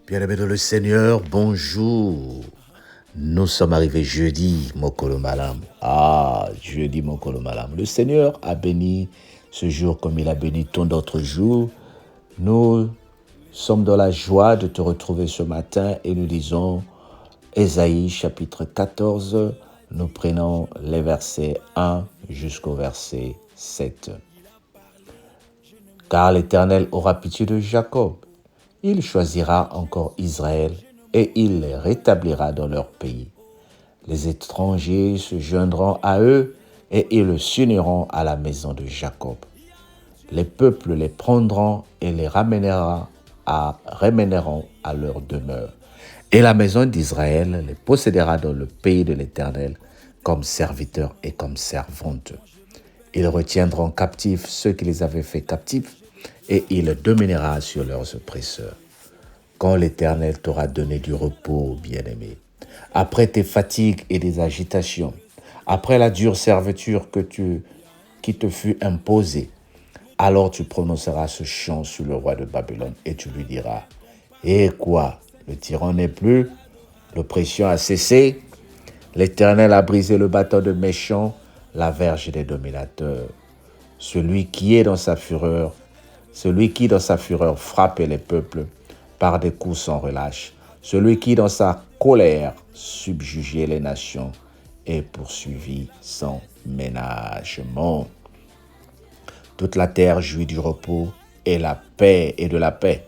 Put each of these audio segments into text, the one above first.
Bien-aimés dans le Seigneur, bonjour. Nous sommes arrivés jeudi, Mokolo Malam. Jeudi, Mokolo Malam. Le Seigneur a béni ce jour comme il a béni tant d'autres jours. Nous sommes dans la joie de te retrouver ce matin et nous lisons Ésaïe chapitre 14. Nous prenons les versets 1 jusqu'au verset 7. Car l'Éternel aura pitié de Jacob. Il choisira encore Israël et il les rétablira dans leur pays. Les étrangers se joindront à eux et ils s'uniront à la maison de Jacob. Les peuples les prendront et les ramèneront à leur demeure. Et la maison d'Israël les possédera dans le pays de l'Éternel comme serviteurs et comme servantes. Ils retiendront captifs ceux qui les avaient fait captifs et il dominera sur leurs oppresseurs. Quand l'Éternel t'aura donné du repos, bien-aimé, après tes fatigues et des agitations, après la dure servitude qui te fut imposée, alors tu prononceras ce chant sur le roi de Babylone et tu lui diras, « Eh quoi, le tyran n'est plus, l'oppression a cessé, l'Éternel a brisé le bâton de méchants, la verge des dominateurs. Celui qui dans sa fureur frappait les peuples par des coups sans relâche, celui qui dans sa colère subjuguait les nations et poursuivit sans ménagement. Toute la terre jouit du repos et de la paix.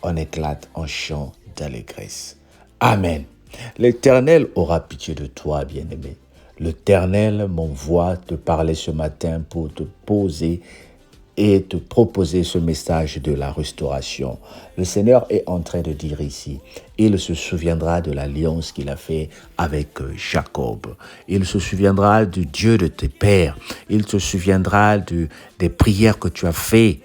On éclate en chant d'allégresse. Amen. L'Éternel aura pitié de toi, bien-aimé. L'Éternel m'envoie te parler ce matin pour te poser et te proposer ce message de la restauration. Le Seigneur est en train de dire ici, il se souviendra de l'alliance qu'il a fait avec Jacob. Il se souviendra du Dieu de tes pères. Il se souviendra des prières que tu as faites.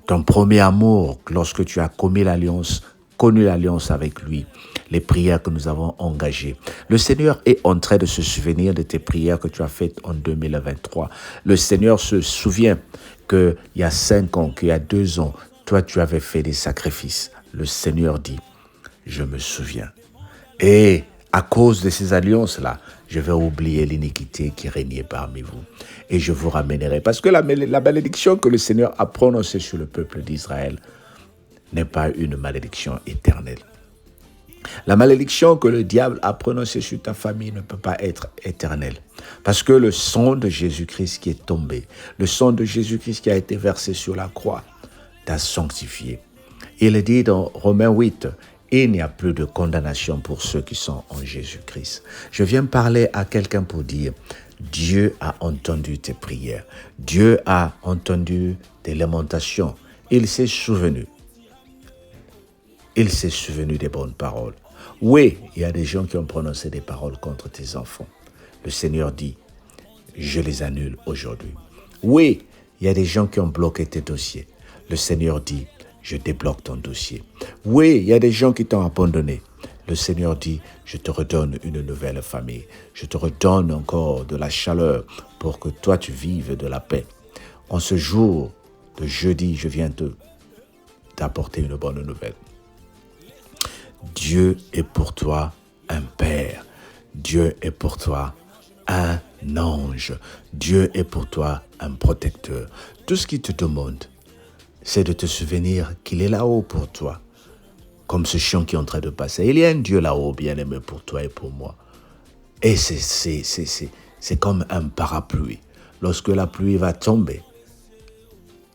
Ton premier amour, lorsque tu as connu l'alliance avec lui, les prières que nous avons engagées. Le Seigneur est en train de se souvenir de tes prières que tu as faites en 2023. Le Seigneur se souvient qu'il y a 5 ans, qu'il y a 2 ans, toi tu avais fait des sacrifices. Le Seigneur dit, je me souviens. Et à cause de ces alliances-là, je vais oublier l'iniquité qui régnait parmi vous. Et je vous ramènerai. Parce que la malédiction que le Seigneur a prononcée sur le peuple d'Israël n'est pas une malédiction éternelle. La malédiction que le diable a prononcée sur ta famille ne peut pas être éternelle. Parce que le sang de Jésus-Christ qui est tombé, le sang de Jésus-Christ qui a été versé sur la croix, t'a sanctifié. Il est dit dans Romains 8, il n'y a plus de condamnation pour ceux qui sont en Jésus-Christ. Je viens parler à quelqu'un pour dire, Dieu a entendu tes prières. Dieu a entendu tes lamentations. Il s'est souvenu. Il s'est souvenu des bonnes paroles. Oui, il y a des gens qui ont prononcé des paroles contre tes enfants. Le Seigneur dit, je les annule aujourd'hui. Oui, il y a des gens qui ont bloqué tes dossiers. Le Seigneur dit, je débloque ton dossier. Oui, il y a des gens qui t'ont abandonné. Le Seigneur dit, je te redonne une nouvelle famille. Je te redonne encore de la chaleur pour que toi tu vives de la paix. En ce jour de jeudi, je viens t'apporter une bonne nouvelle. Dieu est pour toi un père. Dieu est pour toi un ange. Dieu est pour toi un protecteur. Tout ce qu'il te demande, c'est de te souvenir qu'il est là-haut pour toi. Comme ce chant qui est en train de passer. Il y a un Dieu là-haut, bien-aimé, pour toi et pour moi. Et c'est comme un parapluie. Lorsque la pluie va tomber,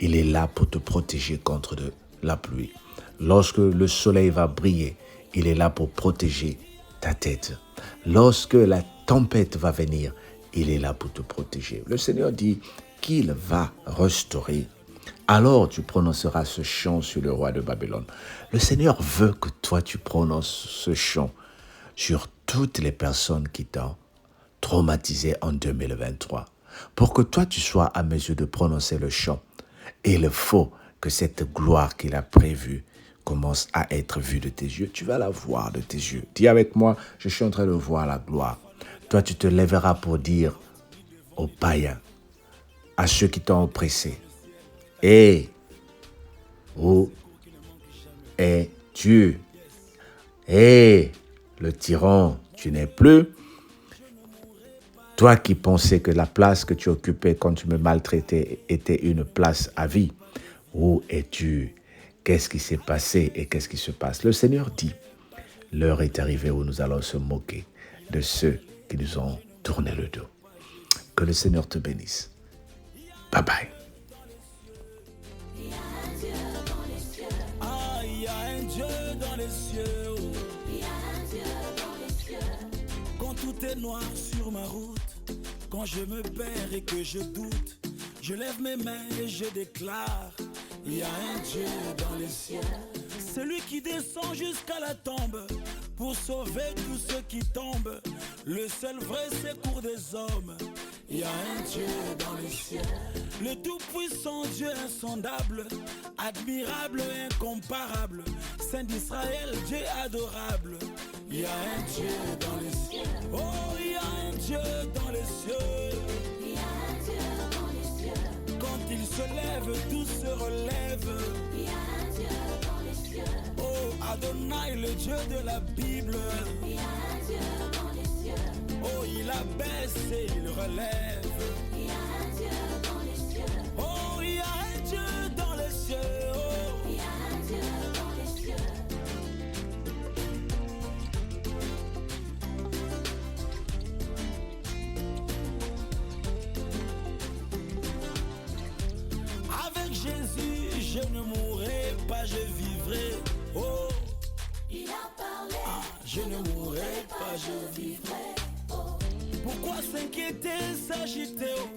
il est là pour te protéger contre la pluie. Lorsque le soleil va briller, il est là pour protéger ta tête. Lorsque la tempête va venir, il est là pour te protéger. Le Seigneur dit qu'il va restaurer. Alors tu prononceras ce chant sur le roi de Babylone. Le Seigneur veut que toi tu prononces ce chant sur toutes les personnes qui t'ont traumatisé en 2023. Pour que toi tu sois à mesure de prononcer le chant, il faut que cette gloire qu'il a prévue commence à être vue de tes yeux. Tu vas la voir de tes yeux. Dis avec moi, je suis en train de voir la gloire. Toi, tu te lèveras pour dire aux païens, à ceux qui t'ont oppressé, est Dieu. Et le tyran, tu n'es plus. Toi qui pensais que la place que tu occupais quand tu me maltraitais était une place à vie, où es-tu? Qu'est-ce qui s'est passé et qu'est-ce qui se passe? Le Seigneur dit, l'heure est arrivée où nous allons se moquer de ceux qui nous ont tourné le dos. Que le Seigneur te bénisse. Bye bye. Il y a un Dieu dans les cieux. Il y a un Dieu dans les cieux. Quand tout est noir sur ma route, quand je me perds et que je doute, je lève mes mains et je déclare, il y a un Dieu dans les cieux. Celui qui descend jusqu'à la tombe pour sauver tous ceux qui tombent, le seul vrai secours des hommes. Il y a un Dieu dans les cieux, le tout-puissant Dieu insondable, admirable et incomparable, Saint d'Israël, Dieu adorable. Il y a un Dieu dans les cieux, oh il y a un Dieu dans les cieux. Il y a un Dieu dans les cieux. Quand il se lève, tout se relève. Il y a un Dieu dans les cieux. Oh Adonai, le Dieu de la Bible. Il y a un Dieu dans les cieux. Oh il abaisse et il relève. Il y a un Dieu dans les cieux. Oh il y a un Dieu dans les cieux. Oh. Il y a un Dieu dans les cieux. Avec Jésus, je ne mourrai pas, je vivrai. Oh, Il a parlé. je ne mourrai pas, je vivrai. Pourquoi s'inquiéter, s'agiter? Oh,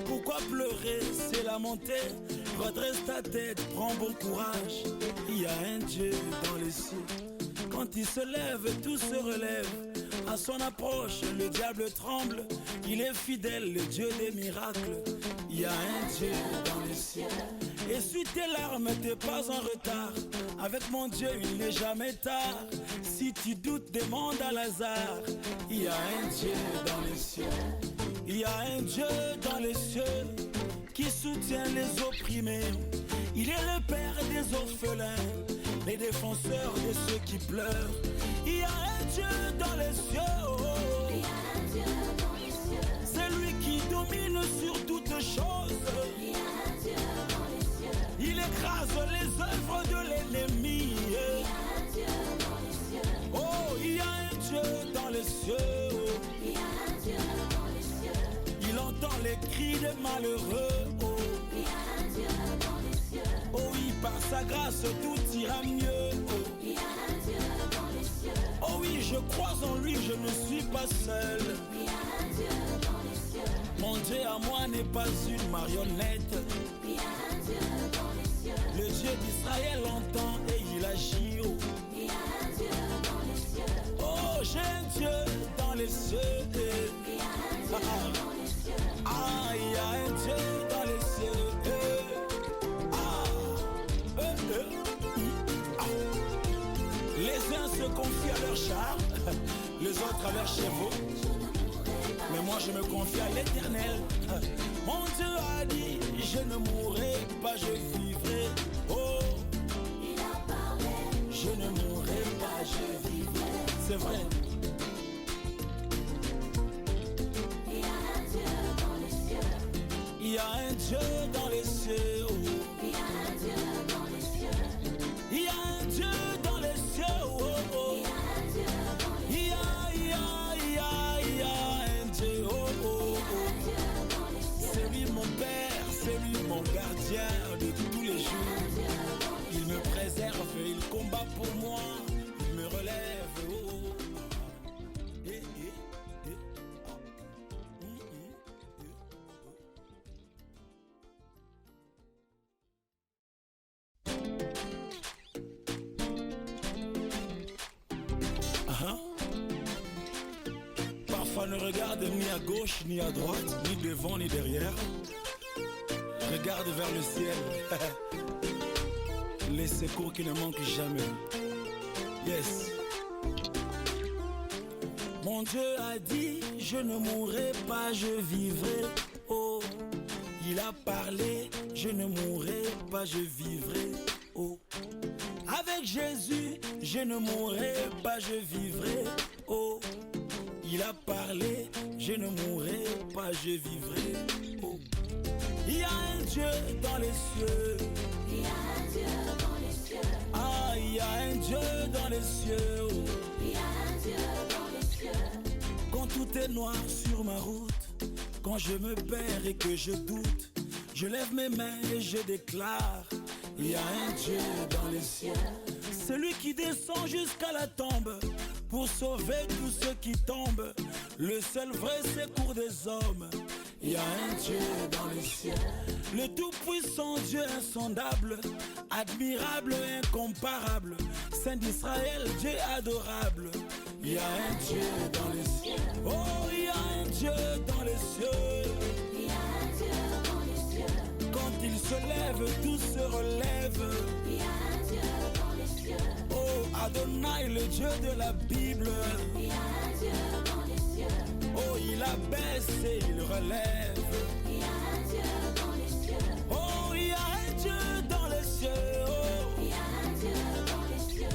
pourquoi pleurer, c'est la montée? Redresse ta tête, prends bon courage. Il y a un Dieu dans les cieux. Quand il se lève, tout se relève. À son approche, le diable tremble. Il est fidèle, le Dieu des miracles. Il y a un Dieu dans les cieux. Essuie tes larmes, t'es pas en retard. Avec mon Dieu, il n'est jamais tard. Si tu doutes, demande à Lazare. Il y a un Dieu dans les cieux. Il y a un Dieu dans les cieux qui soutient les opprimés. Il est le père des orphelins, les défenseurs de ceux qui pleurent. Il y a un Dieu dans les cieux. Oh. Il y a un Dieu dans les cieux. C'est lui qui domine sur toutes choses. Il y a un Dieu dans les cieux. Il écrase les œuvres de l'ennemi. Il y a un Dieu dans les cieux. Oh, il y a un Dieu dans les cieux. Il y a un Dieu dans les cieux. Il entend les cris des malheureux. Oh, Il y a un Dieu dans les cieux. oh oui, par sa grâce tout ira mieux. Oh, Il y a un Dieu dans les cieux. oh oui, je crois en lui, je ne suis pas seul. Il y a un Dieu dans les cieux. Mon Dieu à moi n'est pas une marionnette. Il y a un Dieu dans les cieux. Le Dieu d'Israël entend et il agit. Oh, Il y a un Dieu dans les cieux. oh j'ai un Dieu dans les cieux. Il y a un Dieu dans les cieux. Ah, il y a un Dieu dans les cieux. Ah, ah. Les uns se confient à leur char, les autres à leurs chevaux. Mais moi je me confie à l'Éternel. Mon Dieu a dit, je ne mourrai pas, je vivrai. Oh, Il a parlé. je ne mourrai pas, je vivrai. C'est vrai. Il y a un Dieu dans les cieux. Il y a un Dieu dans les cieux. Oh. Il y a un Dieu dans les cieux. Il y a un Dieu dans les cieux. Oh, oh. Il y a un Dieu dans les cieux. Il y a un Dieu. Oh, oh, oh. Dieu dans les cieux. C'est lui mon Père, c'est lui mon gardien de tous les jours. Il me préserve, il combat pour moi, il me relève. Oh, oh. Eh, eh, eh. Parfois ne regarde ni à gauche ni à droite, ni devant ni derrière. Regarde vers le ciel. Les secours qui ne manquent jamais. Yes. Mon Dieu a dit, je ne mourrai pas, je vivrai. Oh, il a parlé, je ne mourrai pas, je vivrai. Oh, avec Jésus, je ne mourrai pas, je vivrai. Oh, il a parlé, je ne mourrai pas, je vivrai. Oh, il y a un Dieu dans les cieux. Il y a un Dieu dans les cieux. Ah, il y a un Dieu dans les cieux. Oh. Il y a un Dieu dans les cieux. Quand tout est noir sur ma route, quand je me perds et que je doute, je lève mes mains et je déclare, il y a un Dieu dans les cieux. Celui qui descend jusqu'à la tombe pour sauver tous ceux qui tombent. Le seul vrai secours des hommes. Il y a un Dieu dans les cieux. Le tout-puissant Dieu insondable, admirable et incomparable. Saint d'Israël, Dieu adorable. Il y a un Dieu dans les cieux. Oh, il y a un Dieu dans les cieux. Il y a un Dieu dans les cieux. Quand il se lève, tout se relève. Il y a un Dieu dans les cieux. Oh, Adonai, le Dieu de la Bible. Il y a un Dieu dans les cieux. Oh, il abaisse et il relève. Il y a un Dieu dans les cieux. Oh, il y a un Dieu dans les cieux. Oh. Il y a un Dieu dans les cieux.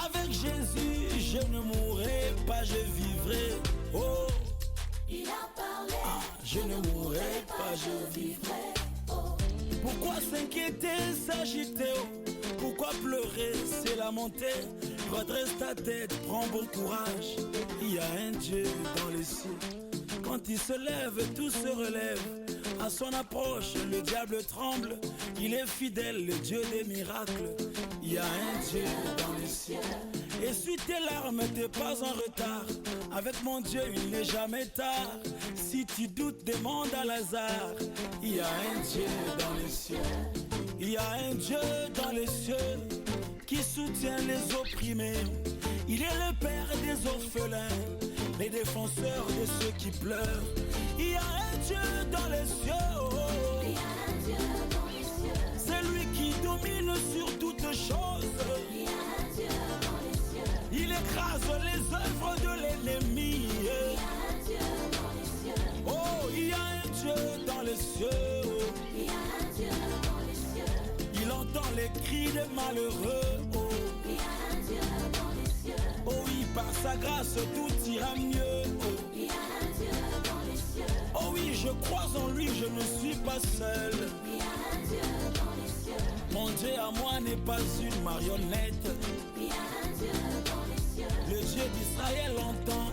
Avec Jésus, je ne mourrai pas, je vivrai. Oh, Il a parlé. je ne mourrai pas, je vivrai. Oh, Pourquoi s'inquiéter, s'agiter? Oh? Pourquoi pleurer, c'est lamenter? Redresse ta tête, prends bon courage. Il y a un Dieu dans les cieux. Quand il se lève, tout se relève. À son approche, le diable tremble. Il est fidèle, le Dieu des miracles. Il y a un Dieu dans les cieux. Essuie tes larmes, t'es pas en retard. Avec mon Dieu, il n'est jamais tard. Si tu doutes, demande à Lazare. Il y a un Dieu dans les cieux. Il y a un Dieu dans les cieux qui soutient les opprimés. Il est le père des orphelins, les défenseurs de ceux qui pleurent. Il y a un Dieu dans les cieux. Oh, oh. il y a un Dieu dans les cieux. C'est lui qui domine sur toutes choses. Il y a un Dieu dans les cieux. Il écrase les œuvres de l'ennemi. Il y a un Dieu dans les cieux. Oh, il y a un Dieu dans les cieux. Il y a un Dieu dans les cieux. Il entend les cris des malheureux. Oh, Il y a un Dieu dans les cieux. oh oui, par sa grâce tout ira mieux. Oh, Il y a un Dieu dans les cieux. oh oui, je crois en lui, je ne suis pas seul. Il y a un Dieu dans les cieux. Mon Dieu à moi n'est pas une marionnette. Il y a un Dieu dans les cieux. Le Dieu d'Israël entend